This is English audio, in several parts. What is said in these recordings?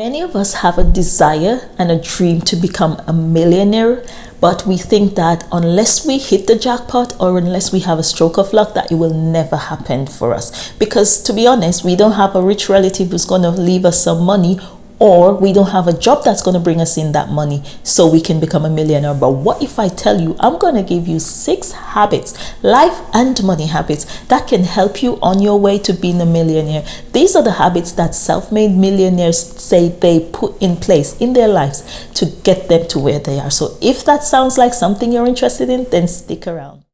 Many of us have a desire and a dream to become a millionaire, but we think that unless we hit the jackpot or unless we have a stroke of luck, that it will never happen for us. Because to be honest, we don't have a rich relative who's going to leave us some money, or we don't have a job that's going to bring us in that money so we can become a millionaire. But what if I tell you, I'm going to give you 6 habits, life and money habits, that can help you on your way to being a millionaire. These are the habits that self-made millionaires say they put in place in their lives to get them to where they are. So if that sounds like something you're interested in, then stick around.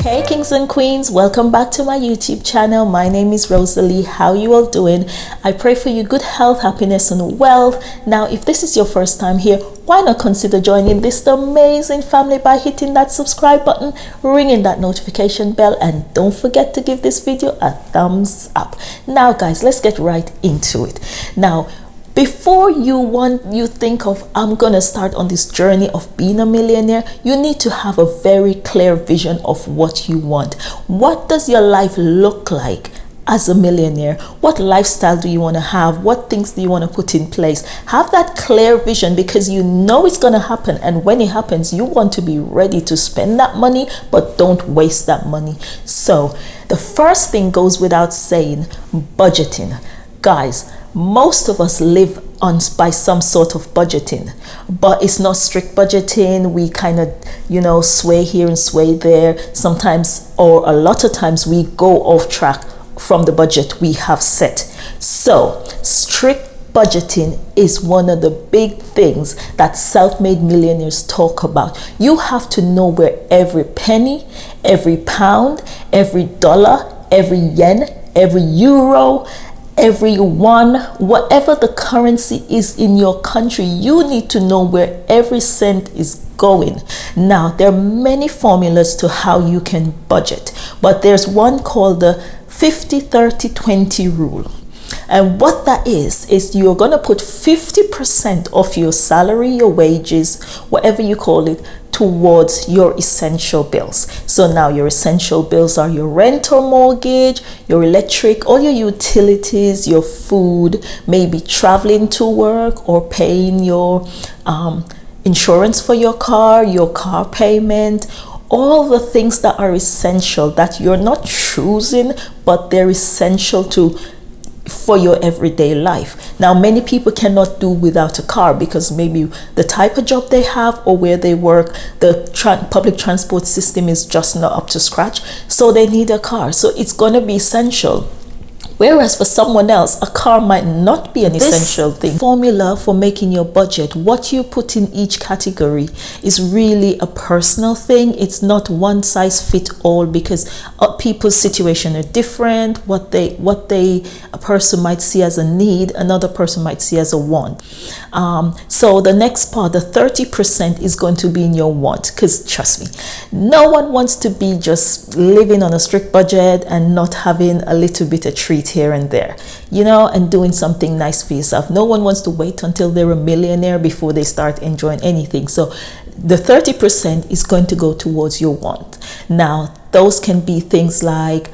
Hey kings and queens, welcome back to my YouTube channel. My name is Rosalee. How you all doing? I pray for you good health, happiness and wealth. Now if this is your first time here, why not consider joining this amazing family by hitting that subscribe button, ringing that notification bell, and don't forget to give this video a thumbs up. Now guys, let's get right into it. Now before you think of I'm gonna start on this journey of being a millionaire, you need to have a very clear vision of what you want. What does your life look like as a millionaire? What lifestyle do you want to have? What things do you want to put in place? Have that clear vision, because you know it's going to happen, and when it happens you want to be ready to spend that money, but don't waste that money. So the first thing goes without saying, budgeting. Guys, most of us live by some sort of budgeting, but it's not strict budgeting. We kind of sway here and sway there sometimes, or a lot of times we go off track from the budget we have set. So strict budgeting is one of the big things that self-made millionaires talk about. You have to know where every penny, every pound, every dollar, every yen, every euro, everyone, whatever the currency is in your country, you need to know where every cent is going. Now there are many formulas to how you can budget, but there's one called the 50-30-20 rule. And what that is you're going to put 50% of your salary, your wages, whatever you call it, towards your essential bills. So now your essential bills are your rent or mortgage, your electric, all your utilities, your food, maybe traveling to work or paying your insurance for your car payment, all the things that are essential that you're not choosing, but they're essential for your everyday life. Now many people cannot do without a car because maybe the type of job they have or where they work, the public transport system is just not up to scratch, so they need a car. So it's going to be essential. Whereas for someone else, a car might not be an essential thing. Formula for making your budget, what you put in each category, is really a personal thing. It's not one size fit all, because people's situation are different. What a person might see as a need, another person might see as a want. So the next part, the 30%, is going to be in your want, because trust me, no one wants to be just living on a strict budget and not having a little bit of treat here and there, and doing something nice for yourself. No one wants to wait until they're a millionaire before they start enjoying anything. So the 30% is going to go towards your want. Now those can be things like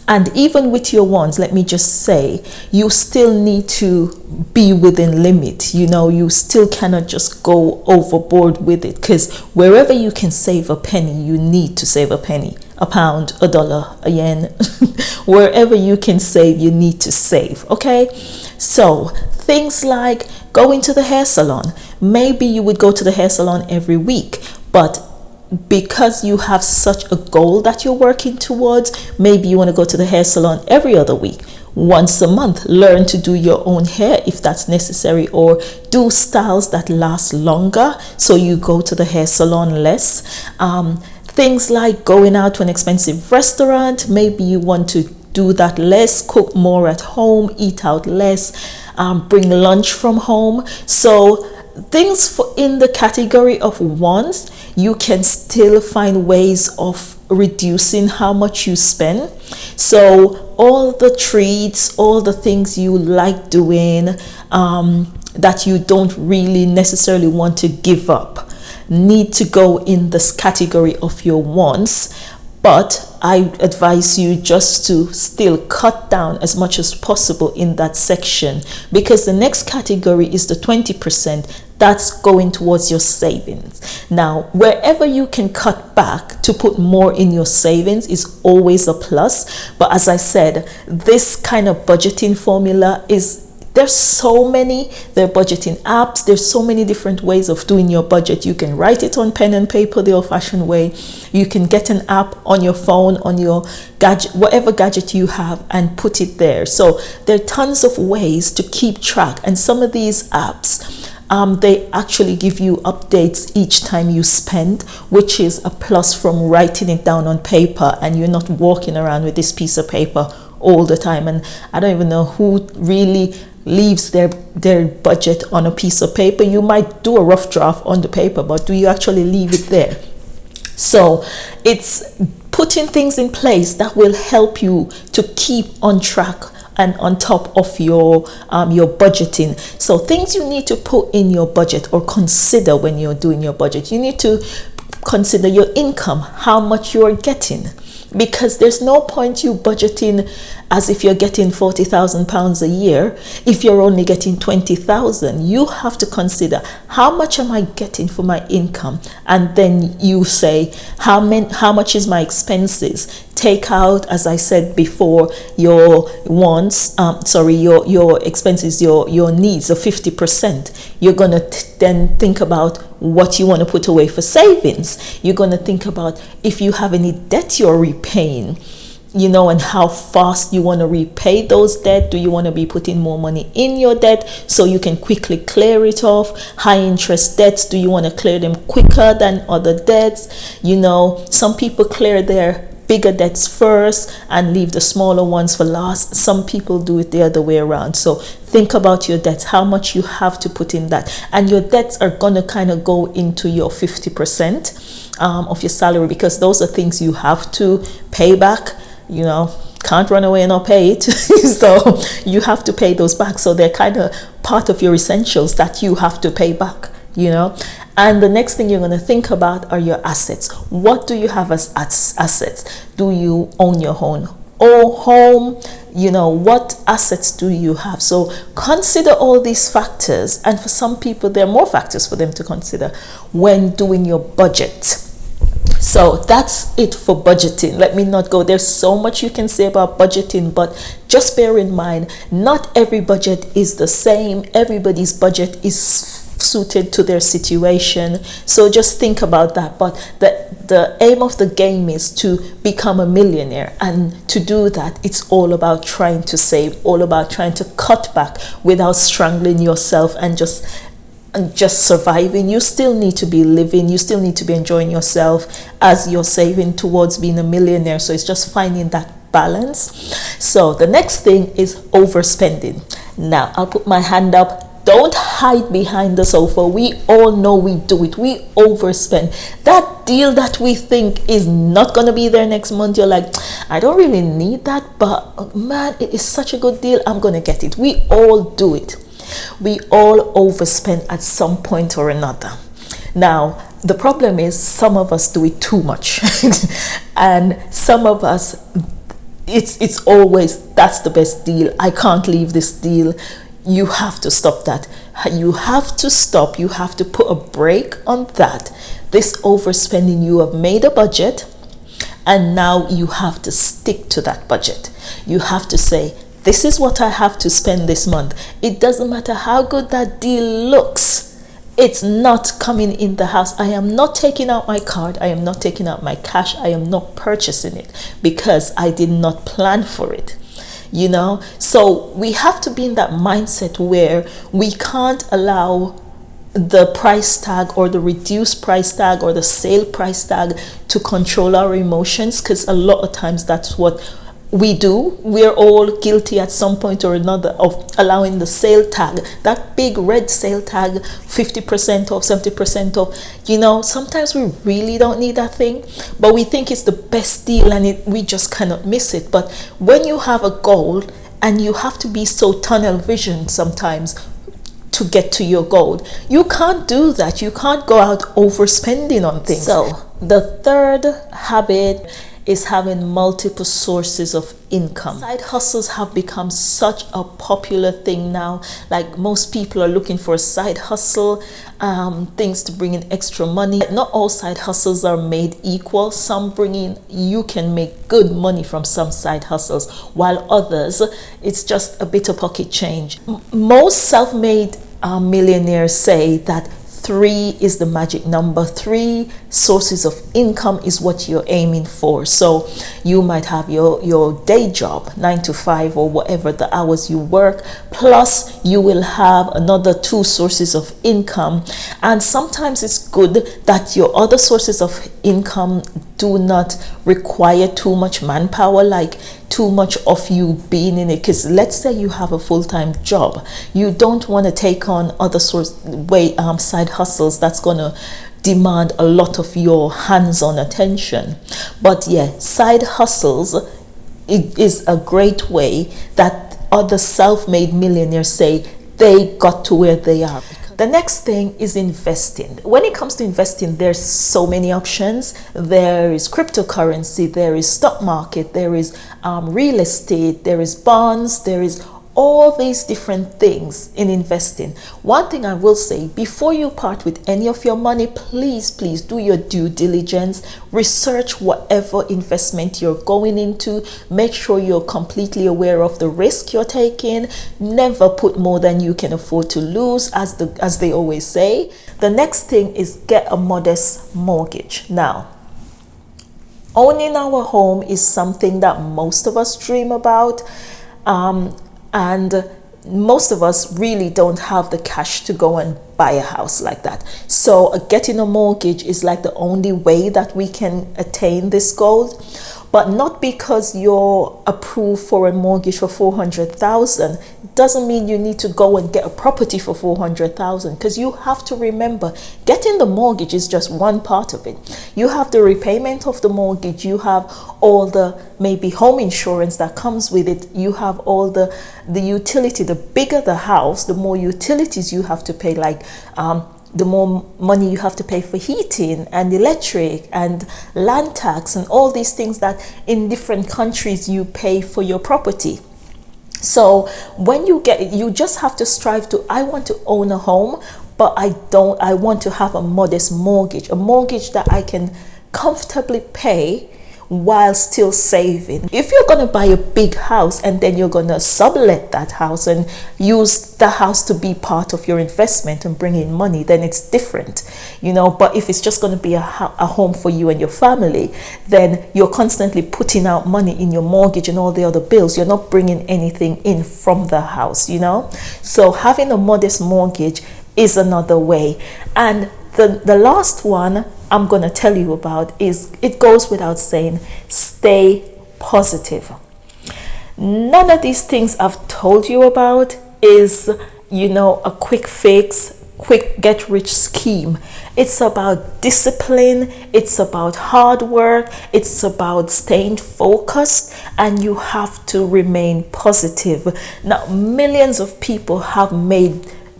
and even with your wants, let me just say, you still need to be within limit. You still cannot just go overboard with it, because wherever you can save a penny, you need to save a penny, a pound, a dollar, a yen. Wherever you can save, you need to save. Okay, so things like going to the hair salon. Maybe you would go to the hair salon every week, but because you have such a goal that you're working towards, maybe you want to go to the hair salon every other week. Once a month, learn to do your own hair if that's necessary, or do styles that last longer, so you go to the hair salon less. Things like going out to an expensive restaurant, maybe you want to do that less, cook more at home, eat out less, bring lunch from home. So things in the category of wants, you can still find ways of reducing how much you spend. So all the treats, all the things you like doing that you don't really necessarily want to give up, need to go in this category of your wants, but I advise you just to still cut down as much as possible in that section, because the next category is the 20%. That's going towards your savings. Now, wherever you can cut back to put more in your savings is always a plus. But as I said, this kind of budgeting formula there's so many. There are budgeting apps. There's so many different ways of doing your budget. You can write it on pen and paper the old-fashioned way. You can get an app on your phone, on your gadget, whatever gadget you have, and put it there. So there are tons of ways to keep track. And some of these apps, they actually give you updates each time you spend, which is a plus from writing it down on paper, and you're not walking around with this piece of paper all the time. And I don't even know who really leaves their budget on a piece of paper. You might do a rough draft on the paper, but do you actually leave it there? So it's putting things in place that will help you to keep on track and on top of your budgeting. So things you need to put in your budget or consider when you're doing your budget. You need to consider your income, how much you're getting, because there's no point you budgeting as if you're getting £40,000 a year if you're only getting 20,000. You have to consider, how much am I getting for my income? And then you say, how much is my expenses? Take out, as I said before, your wants, your expenses, your needs of 50%. You're going to then think about what you want to put away for savings. You're going to think about if you have any debt you're repaying, and how fast you want to repay those debt. Do you want to be putting more money in your debt so you can quickly clear it off? High interest debts, do you want to clear them quicker than other debts? Some people clear their bigger debts first and leave the smaller ones for last. Some people do it the other way around. So think about your debts, how much you have to put in that. And your debts are going to kind of go into your 50% of your salary, because those are things you have to pay back. Can't run away and not pay it. So you have to pay those back. So they're kind of part of your essentials that you have to pay back, And the next thing you're going to think about are your assets. What do you have as assets? Do you own your own home? What assets do you have? So consider all these factors. And for some people, there are more factors for them to consider when doing your budget. So that's it for budgeting. Let me not go. There's so much you can say about budgeting, but just bear in mind, not every budget is the same. Everybody's budget is suited to their situation. So just think about that. But the aim of the game is to become a millionaire. And to do that, it's all about trying to save, all about trying to cut back without strangling yourself and just surviving. You still need to be living. You still need to be enjoying yourself as you're saving towards being a millionaire. So it's just finding that balance. So the next thing is overspending. Now, I'll put my hand up. Don't hide behind the sofa. We all know we do it. We overspend. That deal that we think is not going to be there next month, you're like, I don't really need that, but man, it is such a good deal. I'm going to get it. We all do it. We all overspend at some point or another. Now, the problem is some of us do it too much. And some of us, it's always, that's the best deal. I can't leave this deal. You have to stop that. You have to stop. You have to put a break on that. This overspending, you have made a budget, and now you have to stick to that budget. You have to say, this is what I have to spend this month. It doesn't matter how good that deal looks. It's not coming in the house. I am not taking out my card. I am not taking out my cash. I am not purchasing it because I did not plan for it. So we have to be in that mindset where we can't allow the price tag or the reduced price tag or the sale price tag to control our emotions, because a lot of times that's what we do. We're all guilty at some point or another of allowing the sale tag, that big red sale tag, 50% off, 70% off. Sometimes we really don't need that thing, but we think it's the best deal and we just cannot miss it. But when you have a goal and you have to be so tunnel vision sometimes, to get to your goal. You can't do that. You can't go out overspending on things. So the third habit is having multiple sources of income. Side hustles have become such a popular thing now. Like, most people are looking for a side hustle, things to bring in extra money. Not all side hustles are made equal. Some bring in, you can make good money from some side hustles, while others, it's just a bit of pocket change. Most self-made millionaires say that 3 is the magic number. 3 sources of income is what you're aiming for. So you might have your day job, 9 to 5 or whatever the hours you work, plus you will have another 2 sources of income. And sometimes it's good that your other sources of income do not require too much manpower, like too much of you being in it. Because let's say you have a full-time job, you don't want to take on other side hustles that's going to demand a lot of your hands-on attention. But yeah, side hustles, it is a great way that other self-made millionaires say they got to where they are. The next thing is investing. When it comes to investing, there's so many options. There is cryptocurrency, there is stock market, there is real estate, there is bonds, there is all these different things in investing. One thing I will say, before you part with any of your money, please do your due diligence. Research whatever investment you're going into. Make sure you're completely aware of the risk you're taking. Never put more than you can afford to lose, as they always say. The next thing is get a modest mortgage. Now, owning our home is something that most of us dream about. And most of us really don't have the cash to go and buy a house like that. So getting a mortgage is like the only way that we can attain this goal. But not because you're approved for a mortgage for 400,000 doesn't mean you need to go and get a property for 400,000, because you have to remember, getting the mortgage is just one part of it. You have the repayment of the mortgage, you have all the maybe home insurance that comes with it, you have all the utility. The bigger the house, the more utilities you have to pay, like the more money you have to pay for heating and electric and land tax and all these things that in different countries you pay for your property. So when you get it, you just have to strive to, I want to own a home, but I want to have a modest mortgage, a mortgage that I can comfortably pay while still saving. If you're going to buy a big house and then you're going to sublet that house and use the house to be part of your investment and bring in money, then it's different, you know. But if it's just going to be a home for you and your family, then you're constantly putting out money in your mortgage and all the other bills. You're not bringing anything in from the house, you know. So having a modest mortgage is another way. And the last one I'm going to tell you about is, it goes without saying, stay positive. None of these things I've told you about is, you know, a quick fix, quick get rich scheme. It's about discipline, it's about hard work, it's about staying focused, and you have to remain positive. Now, millions of people have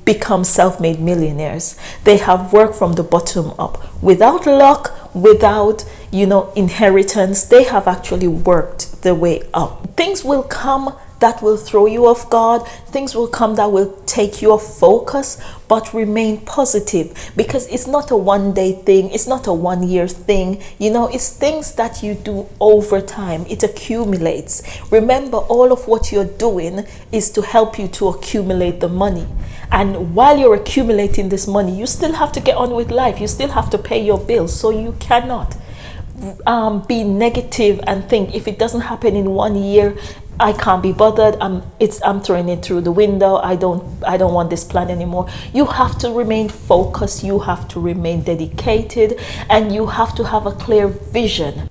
become self-made millionaires. They have worked from the bottom up, without luck, without, you know, inheritance. They have actually worked their way up. Things will come that will throw you off guard. Things will come that will take you off focus, but remain positive, because it's not a one-day thing, it's not a one-year thing, you know. It's things that you do over time. It accumulates. Remember, all of what you're doing is to help you to accumulate the money. And while you're accumulating this money, you still have to get on with life. You still have to pay your bills. So you cannot be negative and think, if it doesn't happen in 1 year, I can't be bothered. I'm throwing it through the window. I don't want this plan anymore. You have to remain focused. You have to remain dedicated, and you have to have a clear vision.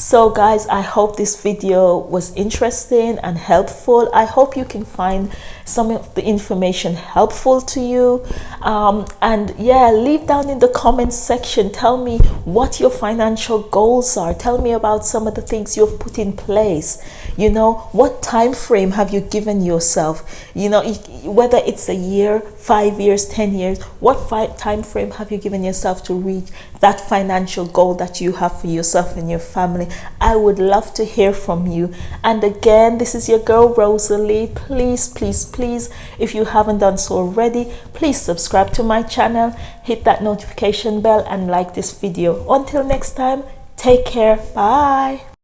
So guys, I hope this video was interesting and helpful. I hope you can find some of the information helpful to you. And yeah, leave down in the comments section, tell me what your financial goals are. Tell me about some of the things you've put in place. You know, what time frame have you given yourself? You know, whether it's a year, 5 years, 10 years, what time frame have you given yourself to reach that financial goal that you have for yourself and your family? I would love to hear from you. And again, this is your girl Rosalee. Please, please, please, if you haven't done so already, please subscribe to my channel, hit that notification bell, and like this video. Until next time, take care. Bye.